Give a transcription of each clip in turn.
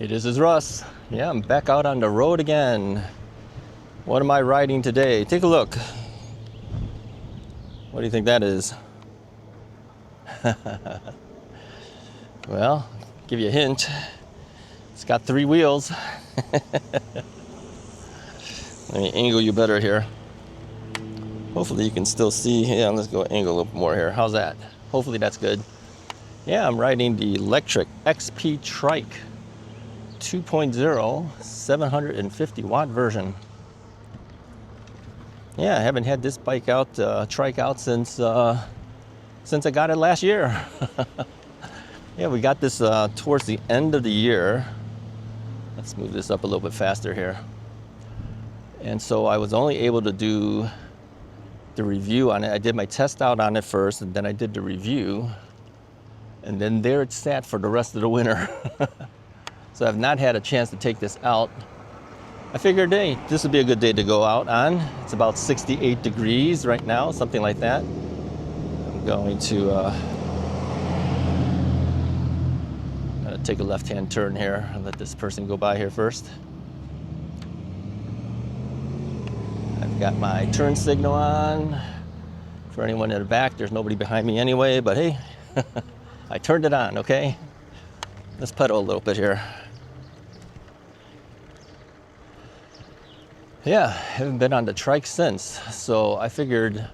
Hey, this is Russ. Yeah, I'm back out on the road again. What am I riding today? Take a look. What do you think that is? Well, give you a hint. It's got 3 wheels. Let me angle you better here. Hopefully you can still see. Yeah, let's go angle a little more here. How's that? Hopefully that's good. Yeah, I'm riding the Lectric Trike 2.0 750 watt version. Yeah, I haven't had this bike out, trike out since I got it last year. Yeah, we got this towards the end of the year. Let's move this up a little bit faster here. And so I was only able to do the review on it. I did my test out on it first, and then I did the review. And then there it sat for the rest of the winter. So I've not had a chance to take this out. I figured, hey, this would be a good day to go out on. It's about 68 degrees right now, something like that. I'm going to take a left-hand turn here and let this person go by here first. I've got my turn signal on. For anyone in the back, there's nobody behind me anyway, but hey, I turned it on, okay? Let's pedal a little bit here. Yeah, haven't been on the trike since, so I figured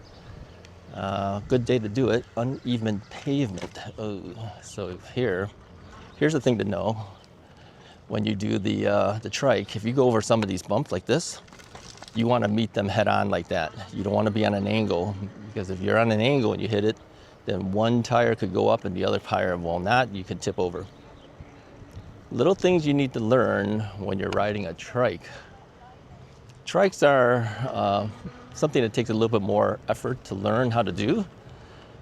good day to do it, uneven pavement. Oh, so here's the thing to know. When you do the trike, if you go over some of these bumps like this, you want to meet them head on like that. You don't want to be on an angle, because if you're on an angle and you hit it, then one tire could go up and the other tire will not. You could tip over. Little things you need to learn when you're riding a trike. Trikes are something that takes a little bit more effort to learn how to do,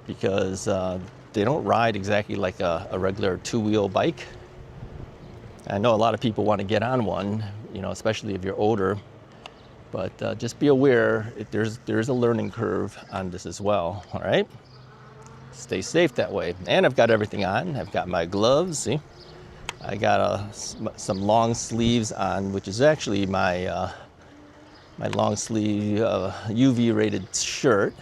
because they don't ride exactly like a regular 2-wheel bike. I know a lot of people want to get on one, you know, especially if you're older, but just be aware there's a learning curve on this as well, all right? Stay safe that way. And I've got everything on. I've got my gloves, see? I got some long sleeves on, which is actually my my long sleeve UV rated shirt.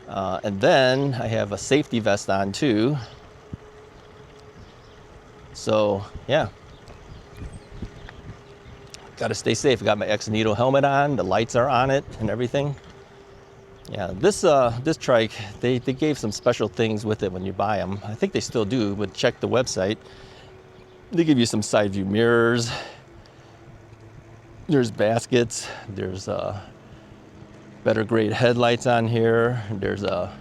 And then I have a safety vest on too. So yeah, gotta stay safe. I got my X-Needle helmet on, the lights are on it and everything. Yeah, this trike, they gave some special things with it when you buy them. I think they still do, but check the website. They give you some side view mirrors. There's baskets. There's better grade headlights on here. There's a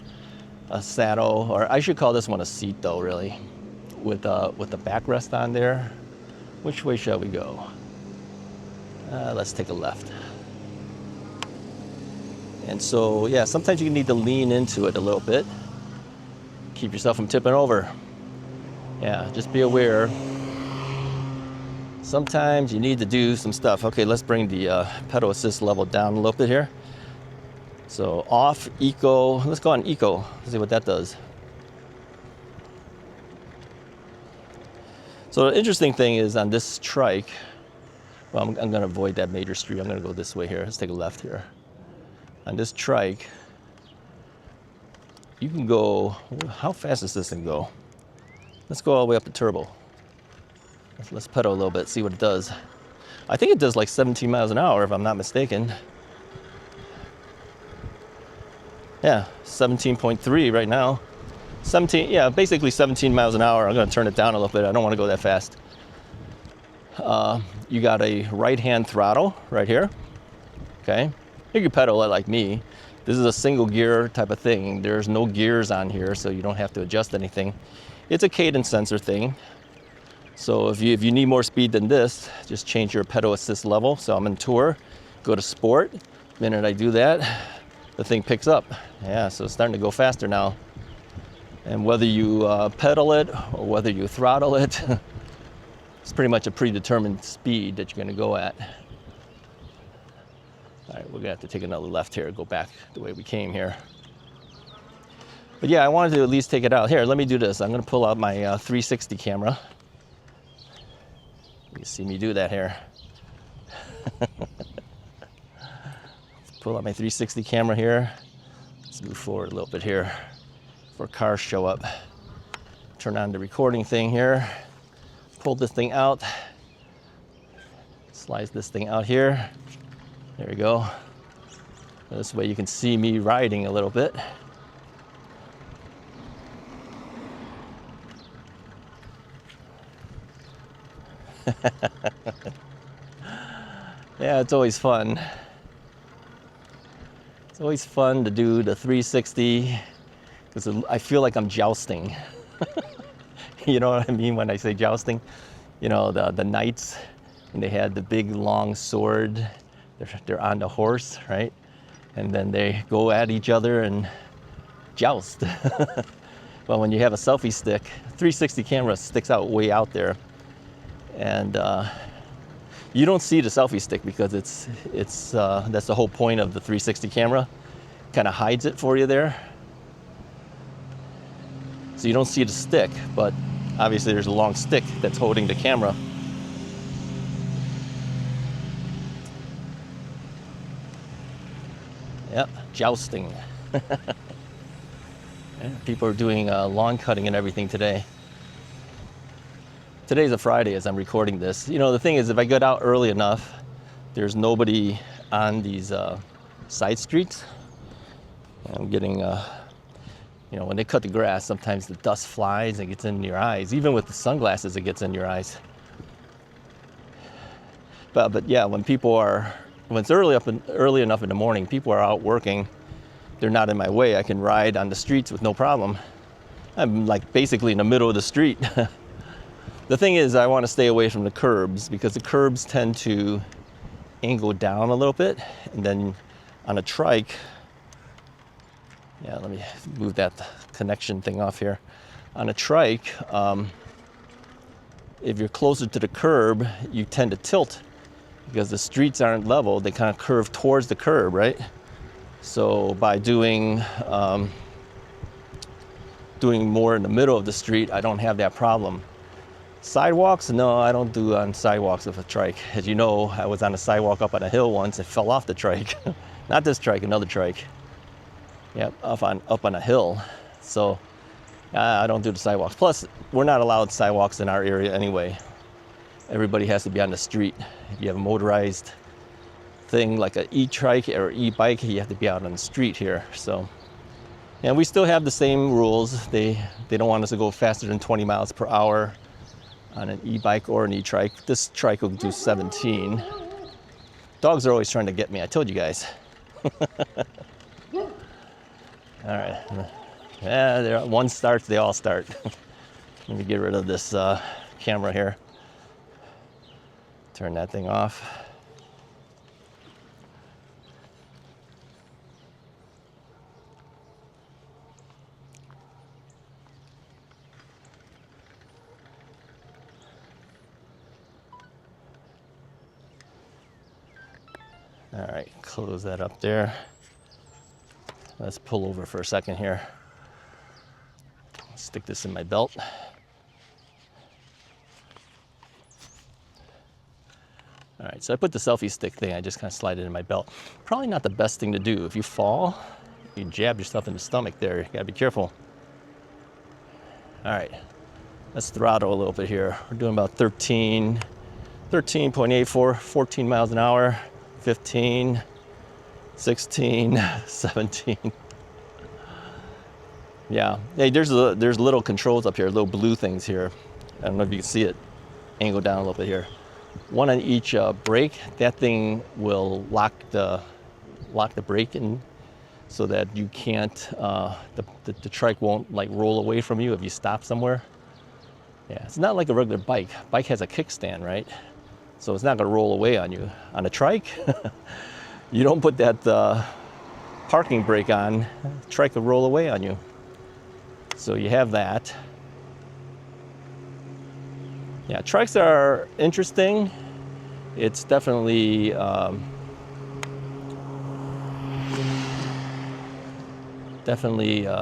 saddle, or I should call this one a seat though, really, with the backrest on there. Which way shall we go? Let's take a left. And so, yeah, sometimes you need to lean into it a little bit. Keep yourself from tipping over. Yeah, just be aware. Sometimes you need to do some stuff. Okay, let's bring the pedal assist level down a little bit here. So off, eco, let's go on eco. Let's see what that does. So the interesting thing is on this trike, well, I'm gonna avoid that major street. I'm gonna go this way here. Let's take a left here. On this trike, you can go, how fast does this thing go? Let's go all the way up to turbo. Let's pedal a little bit, see what it does. I think it does like 17 miles an hour if I'm not mistaken. Yeah, 17.3 right now. 17, yeah, basically 17 miles an hour. I'm gonna turn it down a little bit. I don't wanna go that fast. You got a right-hand throttle right here, okay? You can pedal it like me. This is a single gear type of thing. There's no gears on here, so you don't have to adjust anything. It's a cadence sensor thing. So if you need more speed than this, just change your pedal assist level. So I'm in tour, go to sport. The minute I do that, the thing picks up. Yeah, so it's starting to go faster now. And whether you pedal it or whether you throttle it, it's pretty much a predetermined speed that you're gonna go at. All right, we're gonna have to take another left here, go back the way we came here. But yeah, I wanted to at least take it out. Here, let me do this. I'm gonna pull out my 360 camera. You see me do that here. Pull out my 360 camera here. Let's move forward a little bit here before cars show up. Turn on the recording thing here. Pull this thing out. Slice this thing out here. There we go. This way you can see me riding a little bit. Yeah, it's always fun. It's always fun to do the 360 because I feel like I'm jousting. You know what I mean when I say jousting? You know, the knights, when they had the big long sword, they're on the horse, right? And then they go at each other and joust. Well, when you have a selfie stick, 360 camera sticks out way out there. And you don't see the selfie stick because it's that's the whole point of the 360 camera. Kind of hides it for you there. So you don't see the stick, but obviously there's a long stick that's holding the camera. Yep, jousting. People are doing lawn cutting and everything today. Today's a Friday as I'm recording this. You know, the thing is, if I get out early enough, there's nobody on these side streets. I'm getting, you know, when they cut the grass, sometimes the dust flies and gets in your eyes. Even with the sunglasses, it gets in your eyes. But yeah, when it's early enough in the morning, people are out working. They're not in my way. I can ride on the streets with no problem. I'm like basically in the middle of the street. The thing is, I want to stay away from the curbs because the curbs tend to angle down a little bit. And then on a trike, yeah, let me move that connection thing off here. On a trike, if you're closer to the curb, you tend to tilt because the streets aren't level. They kind of curve towards the curb, right? So by doing more in the middle of the street, I don't have that problem. Sidewalks? No, I don't do on sidewalks with a trike. As you know, I was on a sidewalk up on a hill once and fell off the trike. Not this trike, another trike. Yep, up on a hill. So I don't do the sidewalks. Plus, we're not allowed sidewalks in our area anyway. Everybody has to be on the street. If you have a motorized thing like an e-trike or e-bike, you have to be out on the street here. So, and we still have the same rules. They don't want us to go faster than 20 miles per hour on an e-bike or an e-trike. This trike will do 17. Dogs are always trying to get me, I told you guys. All right, yeah, one starts, they all start. Let me get rid of this camera here. Turn that thing off. All right, close that up there. Let's pull over for a second here. Stick this in my belt. All right, so I put the selfie stick thing, I just kind of slide it in my belt. Probably not the best thing to do. If you fall, you jab yourself in the stomach there. You gotta be careful. All right, let's throttle a little bit here. We're doing about 13.84, 14 miles an hour. 15, 16, 17. Yeah, hey, there's little controls up here, little blue things here. I don't know if you can see it. Angle down a little bit here. One on each brake. That thing will lock the brake in so that you can't, the trike won't like roll away from you if you stop somewhere. Yeah, it's not like a regular bike. Bike has a kickstand, right? So it's not gonna roll away on you. On a trike, you don't put that parking brake on, the trike will roll away on you. So you have that. Yeah, trikes are interesting. It's definitely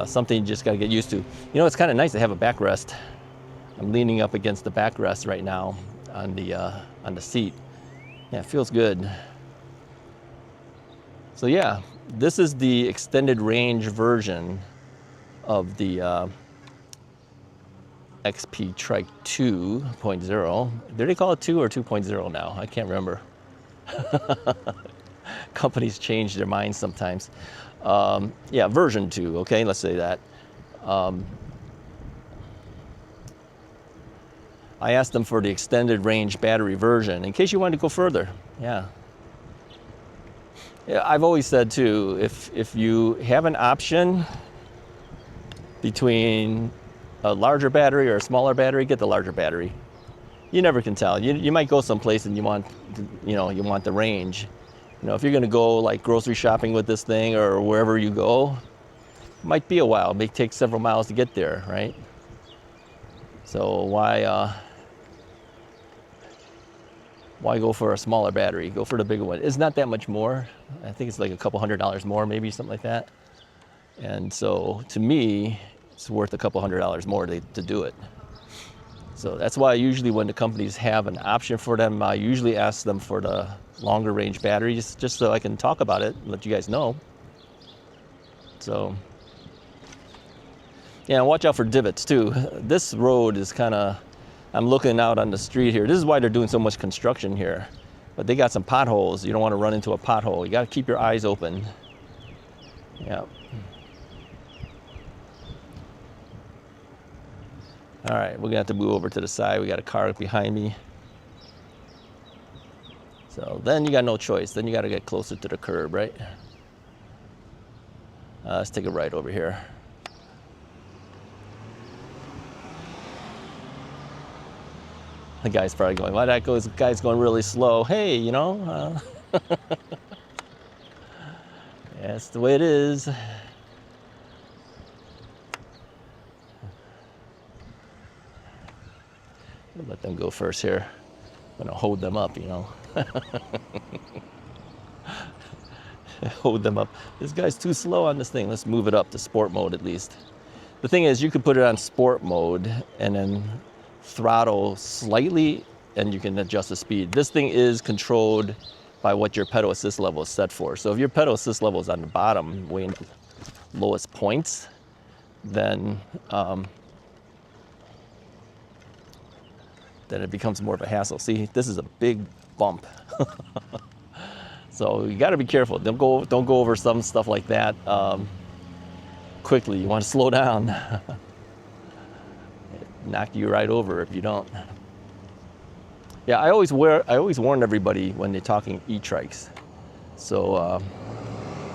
something you just gotta get used to. You know, it's kind of nice to have a backrest. I'm leaning up against the backrest right now. on the seat. Yeah, it feels good. So yeah, this is the extended range version of the XP Trike 2.0. Did they call it 2 or 2.0 now? I can't remember. Companies change their minds sometimes. Yeah, version 2, okay, let's say that. I asked them for the extended range battery version in case you wanted to go further. Yeah. Yeah, I've always said too, if you have an option between a larger battery or a smaller battery, get the larger battery. You never can tell. You might go someplace and you want the range. You know, if you're going to go like grocery shopping with this thing or wherever you go, it might be a while. It may take several miles to get there, right? So why go for a smaller battery? Go for the bigger one. It's not that much more. I think it's like a couple $100 more, maybe something like that. And so to me, it's worth a couple $100 more to do it. So that's why usually when the companies have an option for them, I usually ask them for the longer range battery, just so I can talk about it and let you guys know. So, yeah, watch out for divots too. This road is kind of, I'm looking out on the street here. This is why they're doing so much construction here. But they got some potholes. You don't want to run into a pothole. You got to keep your eyes open. Yeah. All right, we're gonna have to move over to the side. We got a car behind me. So then you got no choice. Then you got to get closer to the curb, right? Let's take a right over here. The guy's probably going, why that guy's going really slow? Hey, you know, that's the way it is. Let them go first here. I'm gonna hold them up, you know. Hold them up. This guy's too slow on this thing. Let's move it up to sport mode at least. The thing is, you could put it on sport mode and then throttle slightly and you can adjust the speed. This thing is controlled by what your pedal assist level is set for. So if your pedal assist level is on the bottom, way in the lowest points, then it becomes more of a hassle. See, this is a big bump. So you got to be careful. Don't go over some stuff like that quickly. You want to slow down. Knock you right over if you don't. Yeah, I always warn everybody when they're talking e-trikes. So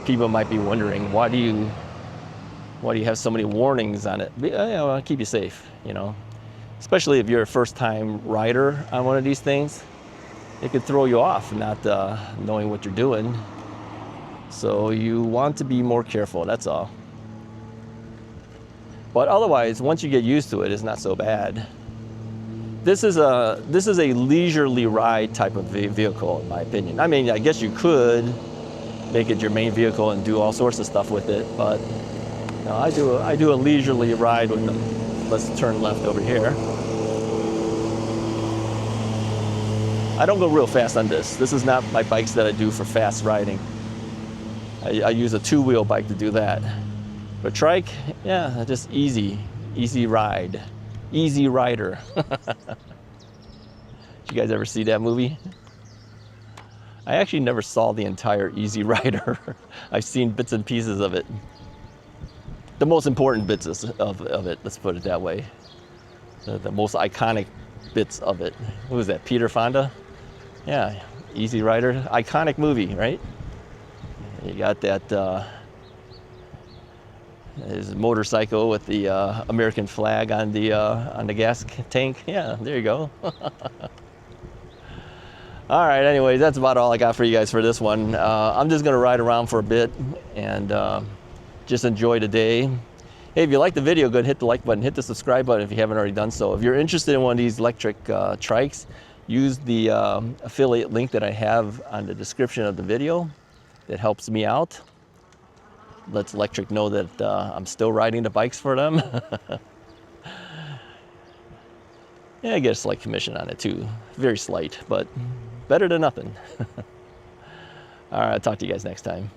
people might be wondering, why do you have so many warnings on it? I want to keep you safe, you know. Especially if you're a first-time rider on one of these things, it could throw you off not knowing what you're doing. So you want to be more careful, that's all. But otherwise, once you get used to it, it's not so bad. This is a leisurely ride type of vehicle, in my opinion. I mean, I guess you could make it your main vehicle and do all sorts of stuff with it, but you know, I do a leisurely ride with them. Let's turn left over here. I don't go real fast on this. This is not my bikes that I do for fast riding. I use a two-wheel bike to do that. But trike, yeah, just easy ride. Easy Rider. Did you guys ever see that movie? I actually never saw the entire Easy Rider. I've seen bits and pieces of it. The most important bits of it, let's put it that way. The most iconic bits of it. Who was that, Peter Fonda? Yeah, Easy Rider, iconic movie, right? You got that, his motorcycle with the American flag on the gas tank. Yeah, there you go. All right, anyways, that's about all I got for you guys for this one. I'm just gonna ride around for a bit and just enjoy the day. Hey, if you like the video, go ahead and hit the like button, hit the subscribe button if you haven't already done so. If you're interested in one of these electric trikes, use the affiliate link that I have on the description of the video. That helps me out. Lets Lectric know that I'm still riding the bikes for them. Yeah, I get a slight commission on it too. Very slight, but better than nothing. All right, I'll talk to you guys next time.